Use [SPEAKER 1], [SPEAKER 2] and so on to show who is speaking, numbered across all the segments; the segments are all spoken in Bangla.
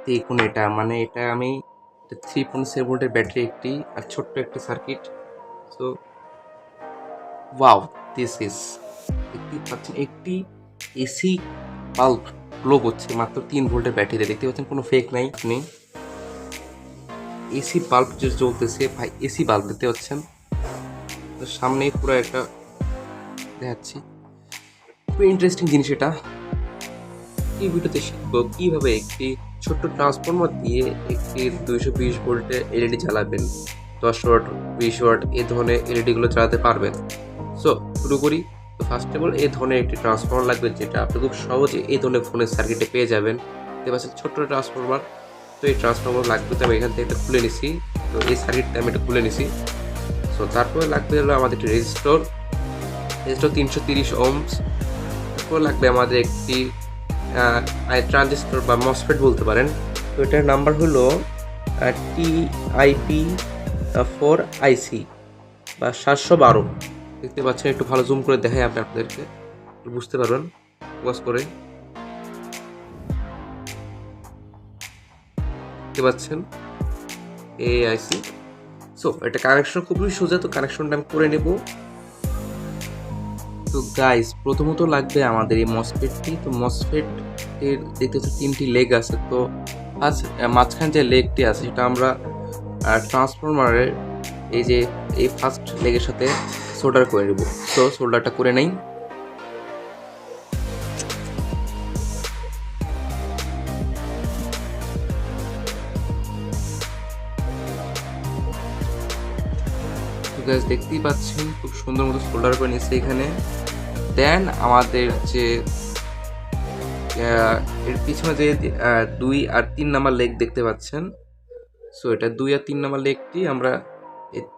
[SPEAKER 1] দেখুন এটা মানে এটা আমি 3.7 ভোল্টের ব্যাটারি একটি আর ছোট্ট একটা circuit. So wow, this is, দেখতেই পাচ্ছেন একটি এসি বাল্ব গ্লো করছে মাত্র 3 ভোল্টের ব্যাটারিতে। দেখতে পাচ্ছেন কোনো ফেক নাই, নেই এসি বাল্ব যে জ্বলতেছে ভাই, এসি বাল্ব দেখতে পাচ্ছেন। তো সামনেই পুরো একটা দেখাচ্ছি, খুবই ইন্টারেস্টিং জিনিস এটা। এই ভিডিওতে শিখবো কিভাবে একটি ছোট্ট ট্রান্সফর্মার দিয়ে একটি 220 ভোল্টের এলইডি চালাবেন, 10 ওয়াট 20 ওয়াট এই ধরনের এলইডিগুলো চালাতে পারবেন। সো শুরু করি। তো ফার্স্ট অফ অল এই ধরনের একটি ট্রান্সফর্মার লাগবে, যেটা আপনি খুব সহজে এই ধরনের ফোনের সার্কিটে পেয়ে যাবেন। দেখতে পাচ্ছেন ছোট্ট ট্রান্সফর্মার। তো এই ট্রান্সফর্মার লাগবে, তো আমি এখান থেকে এটা খুলে নিছি। তো এই সার্কিটটা আমি এটা খুলে নিছি। সো তারপরে লাগবে হলো আমাদের একটি রেজিস্টর 330 ওহমস। তারপর লাগবে আমাদের একটি ট্রানজিস্টর বা মসফেট বলতে পারেন। তো এটার নাম্বার হলো TIP4IC বা 712। দেখতে পাচ্ছেন, একটু ভালো জুম করে দেখাই আমি আপনাদেরকে, বুঝতে পারবেন ফোকাস করে। দেখতে পাচ্ছেন AIC। সো এটা কানেকশন খুবই সোজা, তো কানেকশনটা আমি করে নেব। তো গাইস, প্রথমত লাগবে আমাদের এই মসফেটটি। তো মসফেট এর দেখতে হচ্ছে 3টি লেগ আছে। তো ফার্স্ট মাঝখানে যে লেগটি আছে সেটা আমরা ট্রান্সফরমারের এই ফার্স্ট লেগের সাথে সোল্ডার করে নেব। তো সোল্ডারটা করে নেই। তো গাইস দেখতেই পাচ্ছেন খুব সুন্দর মতো সোল্ডার করে নিচ্ছে এখানে। দেন আমাদের যে এর পিছনে যে 2 আর 3 নাম্বার লেগ দেখতে পাচ্ছেন, সো এটা 2 আর 3 নাম্বার লেগটি আমরা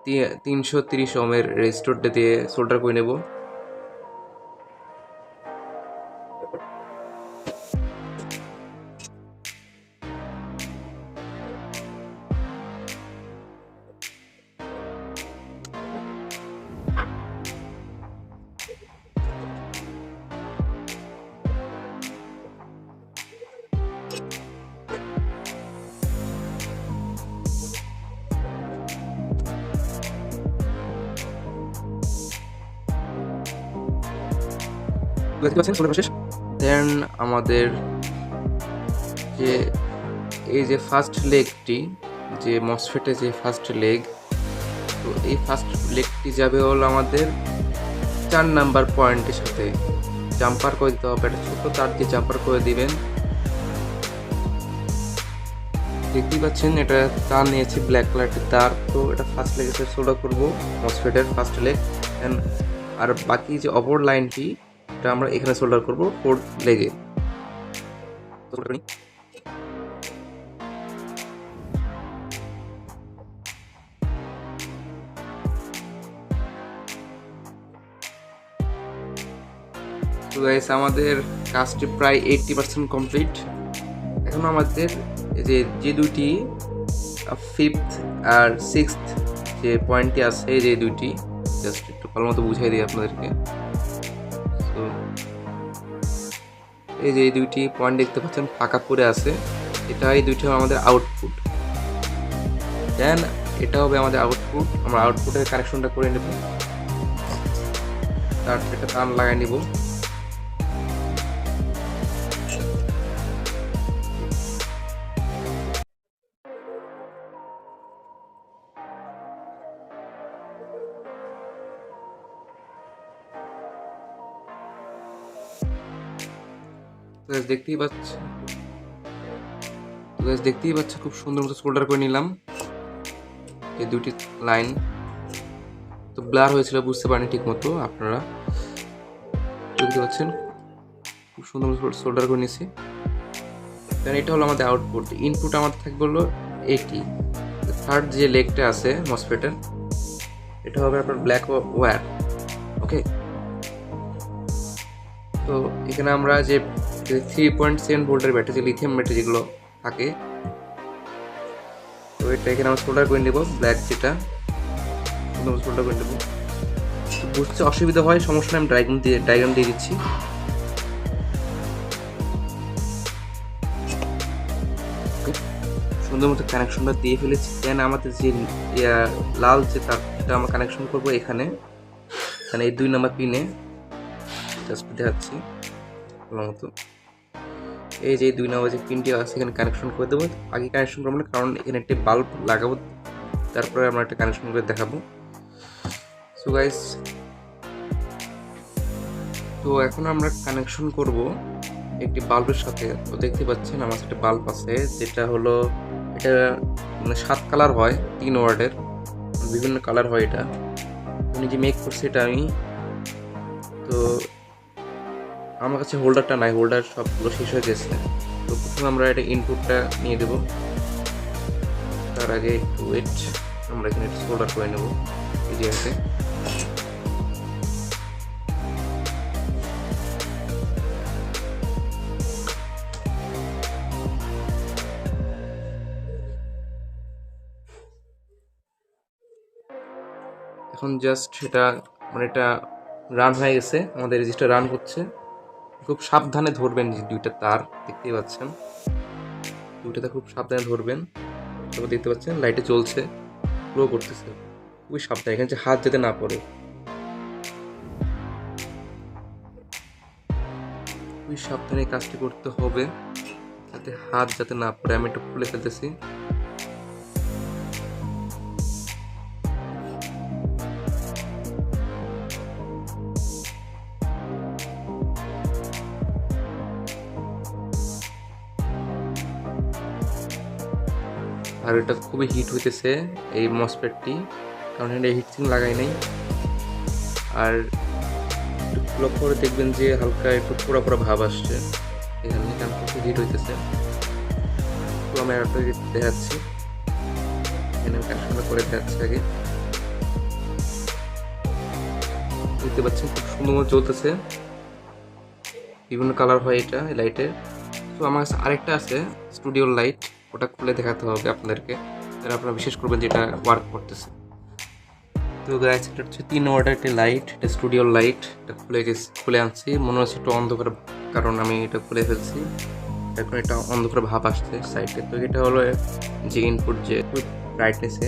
[SPEAKER 1] 330 ওহমের রেজিস্টরটা দিয়ে সোল্ডার করে নেব। দেখতে পাচ্ছেন সোল্ডার শেষ। দেন আমাদের যে এই যে ফার্স্ট লেগটি, যে মসফেটে যে ফার্স্ট লেগ, তো এই ফার্স্ট লেগটি যাবে হলো আমাদের 4 নাম্বার পয়েন্টের সাথে জাম্পার করে দিতে হবে। একটা ছোট তার দিয়ে জাম্পার করে দিবেন। দেখতেই পাচ্ছেন এটা তার নিয়েছি, ব্ল্যাক কালারটি তার। তো এটা ফার্স্ট লেগের সাথে সোল্ডার করবো, মসফেটের ফার্স্ট লেগ। আর বাকি যে অপর লাইনটি এটা আমরা এখানে সোল্ডার করবো ফোর্থ লেগে। তো গাইস, আমাদের কাজটি প্রায় 80% কমপ্লিট। এখন আমাদের যে দুটি ফিফথ আর সিক্সথ যে পয়েন্টটি আছে, যে দুইটি জাস্ট একটু ভালো মতো বুঝাই দিই আপনাদেরকে। তো এই দুইটি পয়েন্ট দেখতে পাচ্ছেন ফাঁকা পড়ে আছে, এই দুইটি আমাদের আউটপুট। দেন এটা হবে আমাদের আউটপুট। আমরা আউটপুটের কানেকশনটা করে নেব, তার একটা তার লাগাই নেব। দেখতেই পাচ্ছেন খুব সুন্দর মতো সোল্ডার করে নিলাম এই দুটি লাইন। তো ব্লার হয়েছিল, বুঝতে পারেনি ঠিক মতো আপনারা, দেখতে পাচ্ছেন খুব সুন্দর মতো সোল্ডার করে নিয়েছি। দেন এটা হলো আমাদের আউটপুট। ইনপুট আমাদের থাকবে হলো এটি, থার্ড যে লেগটা আছে মসফেটের, এটা হবে আপনার ব্ল্যাক ওয়্যার। ওকে, তো এখানে আমরা যে 3.7 ভোল্টের ব্যাটারি, লিথিয়াম ব্যাটারি যেগুলো থাকে, তো এটা এখানে আমরা সোল্ডার করে নেব, ব্ল্যাক যেটা সোল্ডার করে নেব। বুঝতে অসুবিধা হয় সমস্যা নেই, আমি ডায়াগ্রাম দিয়ে দিচ্ছি। সুন্দর মতো কানেকশনটা দিয়ে ফেলেছি। দেন আমাদের যে লাল যে তারটা আমরা কানেকশন করবো এখানে এই 2 নম্বর পিনে জাস্ট দেখাচ্ছি ভালো মতো। এই যে 2 নম্বর যে পিনটি আছে এখানে কানেকশন করে দেবো। আগে কানেকশন করবো না, কারণ এখানে একটি বাল্ব লাগাবো, তারপরে আমরা একটা কানেকশন করে দেখাবো। সো গাইস, তো এখন আমরা কানেকশন করব একটি বাল্বের সাথে। তো দেখতে পাচ্ছেন আমার সাথে বাল্ব আছে, যেটা হলো এটা মানে 7 কালার হয়, 3 ওয়ার্ডের বিভিন্ন কালার হয়। এটা নিজে মেক করছি এটা আমি। তো আমার কাছে হোল্ডারটা নাই, হোল্ডার সবগুলো শেষ হয়ে গেছে। তো প্রথমে আমরা এটা ইনপুটটা নিয়ে দেব। তার আগে একটু ওয়েট, আমরা এখানে একটু সোল্ডার করে নেব এই জায়গাতে। এখন জাস্ট এটা মানে এটা রান হয়ে গেছে, আমাদের রেজিস্টার রান করছে। খুব সাবধানে ধরবেন, যে 2টা তার দেখতেই পাচ্ছেন, 2টাতে খুব সাবধানে ধরবেন। তারপর দেখতে পাচ্ছেন লাইটে জ্বলছে, গ্লো করতেছে। খুবই সাবধানে, এখানে যে হাত যাতে না পড়ে, খুবই সাবধানে কাজটি করতে হবে যাতে হাত যাতে না পড়ে। আমি একটু খুলে ফেলতেছি। আর এটা খুবই হিট হইতেছে এই মসফেটটি, কারণ এটা হিটসিং লাগাই নাই। আর একটু লক্ষ্য করে দেখবেন যে হালকা একটু পোড়া পোড়া ভাব আসছে এখানে, কারণ খুব হিট হইতেছে। তো আমি একটা দেখাচ্ছি, এখানে কানেকশনটা করে দেখাচ্ছি আগে। দেখতে পাচ্ছেন খুব সুন্দর মতো জ্বলতেছে, বিভিন্ন কালার হয় এটা লাইটের। তো আমার কাছে আরেকটা আছে স্টুডিওর লাইট, ওটা খুলে দেখাতে হবে আপনাদেরকে, তাহলে আপনারা বিশেষ করবেন যেটা ওয়ার্ক করতেছে। তো গাইস, এটা হচ্ছে 3 ওয়াটের একটি লাইট, এটা স্টুডিওর লাইট। এটা খুলে আনছি, মনে হচ্ছে একটু অন্ধকার, কারণ আমি এটা খুলে ফেলছি। এখন এটা অন্ধকার ভাব আসছে সাইডে। তো এটা হলো যে ইনপুট, যে ব্রাইটনেসে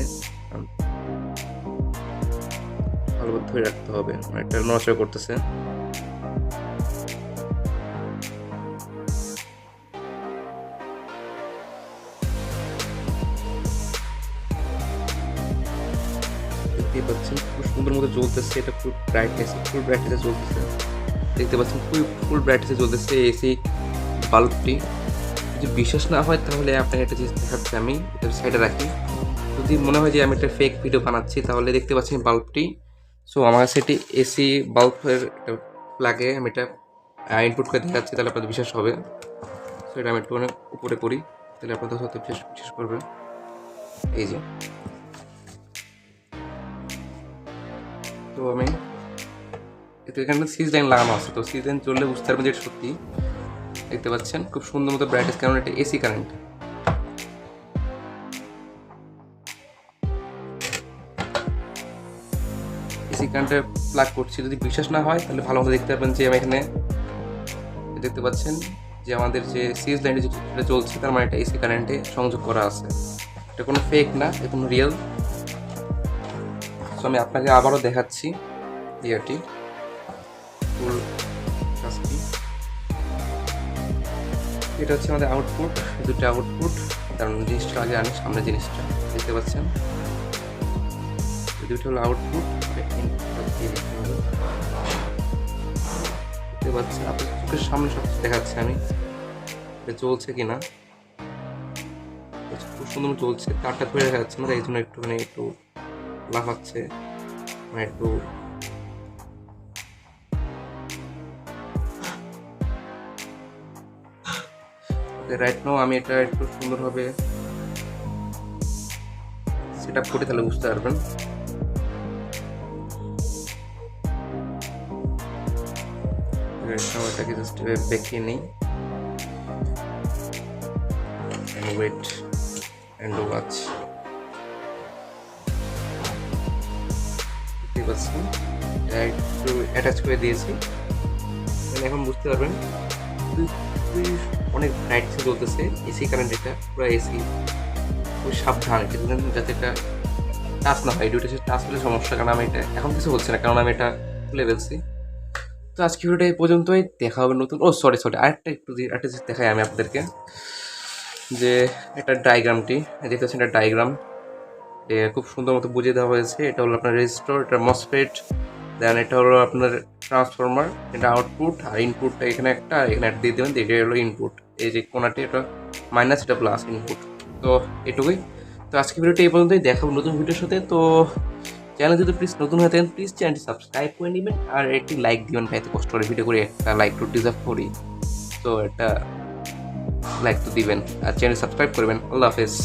[SPEAKER 1] ভালো করে ধরে রাখতে হবে, এটা নড়াচড়া করতেছে। দেখতেই পাচ্ছেন খুব সুন্দর মতো জ্বলতেছে, এটা ফুল ব্রাইটনেসে জ্বলতেছে। দেখতে পাচ্ছেন ফুল ব্রাইটনেসে জ্বলতেছে এসি বাল্বটি। যদি বিশ্বাস না হয় তাহলে আপনাকে একটা জিনিস দেখাচ্ছি, আমি এটা সাইডে রাখি। যদি মনে হয় যে আমি একটা ফেক ভিডিও বানাচ্ছি, তাহলে দেখতে পাচ্ছেন বাল্বটি। সো আমার কাছে এটি এসি বাল্বের একটা প্লাগে আমি এটা ইনপুট করে দেখাচ্ছি, তাহলে আপনাদের বিশ্বাস হবে। সো এটা আমি একটু উপরে করি, তাহলে আপনাদের হয়তো বিশ্বাস করবে। এই যে, তো আমি এখানে সিজ লাইন লাগানো আছে, তো সিজ লাইন চললে বুঝতে পারবেন যে এটা সত্যি। দেখতে পাচ্ছেন খুব সুন্দর মতো ব্রাইটনেস, কারণ এটা এসি কারেন্ট। এসি কারেন্টে প্লাগ করছি। যদি বিশ্বাস না হয় তাহলে ভালো মতো দেখতে পারবেন যে আমি এখানে দেখতে পাচ্ছেন যে আমাদের যে সিজ লাইনটি যেটা চলছে, তার মানে এটা এসি কারেন্টে সংযোগ করা আছে। এটা কোনো ফেক না, এটা কোনো রিয়েল। সো আমি আপনাকে আবারও দেখাচ্ছি ইয়ারটি ফুল কাজটি। এটা হচ্ছে আমাদের আউটপুট, দুটো আউটপুট। কারণ জিনিসটা আগে আনি সামনে, জিনিসটা দেখতে পাচ্ছেন, দুটো হলো আউটপুট। দেখতে পাচ্ছেন আপনার চোখের সামনে সব দেখাচ্ছে আমি, এটা চলছে কিনা। খুব সুন্দর চলছে, তারটা ধরে দেখা যাচ্ছে না, এই জন্য একটুখানি একটু লাফাচ্ছে, মানে একটু রাইট নাও আমি এটা একটু সুন্দরভাবে সেট আপ করে, তাহলে বুঝতে পারবেন। এটাকে জাস্ট দেখিয়ে নিই, ওয়েট অ্যান্ড ওয়াচ। দেখতে পাচ্ছেন একটু অ্যাটাচ করে দিয়েছি, এখন বুঝতে পারবেন অনেক ব্রাইটসে চলতেছে। এসি কারেন্ট, এটা পুরো এসি খুব সাবধান এটা দিবেন যাতে এটা টাচ না হয়। এই দুটো টাচ হলে সমস্যা, কারণ আমি এটা এখন কিছু হচ্ছে না, কারণ আমি এটা খুলে ফেলছি। তো আজকে ভিডিওটা এই পর্যন্তই, দেখা হবে নতুন। ও সরি আরেকটা জিনিস দেখাই আমি আপনাদেরকে, যে এটা ডায়াগ্রামটি দেখতে পাচ্ছেন, এটা ডায়াগ্রাম খুব সুন্দর মতো বুঝিয়ে দেওয়া হয়েছে। এটা হলো আপনার রেজিস্টার, এটা মসফেট, দেন এটা হলো আপনার ট্রান্সফরমার, এটা আউটপুট, আর ইনপুটটা এখানে একটা আর এখানে একটা দিয়ে দেবেন, এটা হলো ইনপুট। এই যে কোনাটি এটা মাইনাস, এটা প্লাস ইনপুট। তো এটুকুই। তো আজকে ভিডিওটা এই পর্যন্তই, দেখাবো নতুন ভিডিওর সাথে। তো চ্যানেল যদি প্লিজ নতুন হয়ে থাকেন প্লিজ চ্যানেলটি সাবস্ক্রাইব করে নেবেন, আর একটি লাইক দিবেন ভাই, এত কষ্ট করে ভিডিও করে একটা লাইক তো ডিজার্ভ করি। তো একটা লাইক তো দিবেন আর চ্যানেল সাবস্ক্রাইব করবেন। আল্লাহ হাফেজ।